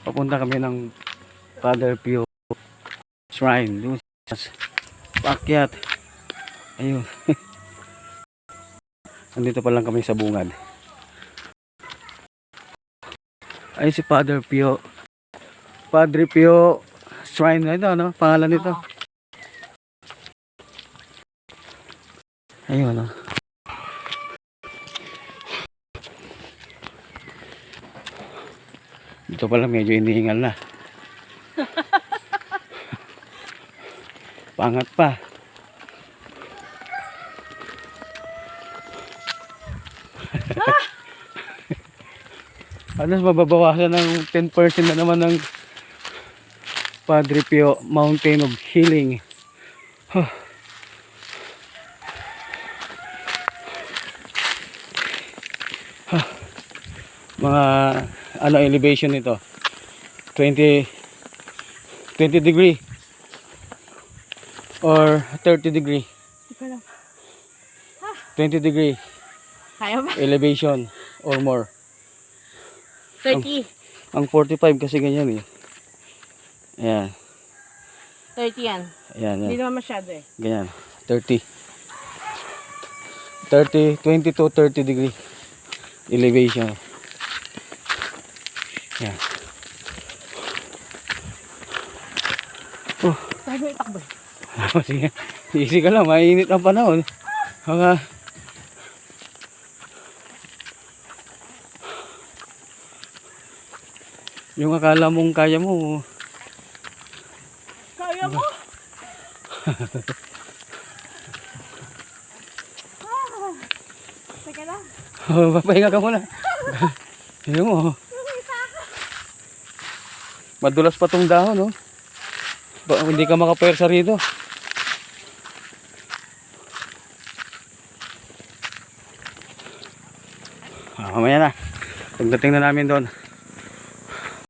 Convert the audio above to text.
Papunta kami ng Father Pio Shrine. Doon sa paakyat. Ayun. Nandito pa lang kami sa bungad. Ay si Father Pio. Padre Pio Shrine na ito, ano? Pangalan nito. Ayun, ano? Dito pala medyo inihingal na. Pangat pa. Alas mababawasan ng 10% na naman ng Padre Pio Mountain of Healing. Mga ano elevation nito? 20 degree or 30 degree. 20 degree Kaya ba? elevation or more. 30. Ang 45 kasi ganyan eh. Ayan. 30 yan. Ayan, Hindi ayan. naman masyado eh. Ganyan. 30. 20 to 30 degree elevation. Ayan. Oh. Tayo itakbo. Sige. Easy ka lang. Mainit ang panahon. Mga yung akala mong kaya mo. Kaya mo? Teka lang. Papahinga ka muna. Hindi mo. Madulas pa tong dahon, no? Hindi ka makapersa rito. Mamaya na. Pagdating na namin doon.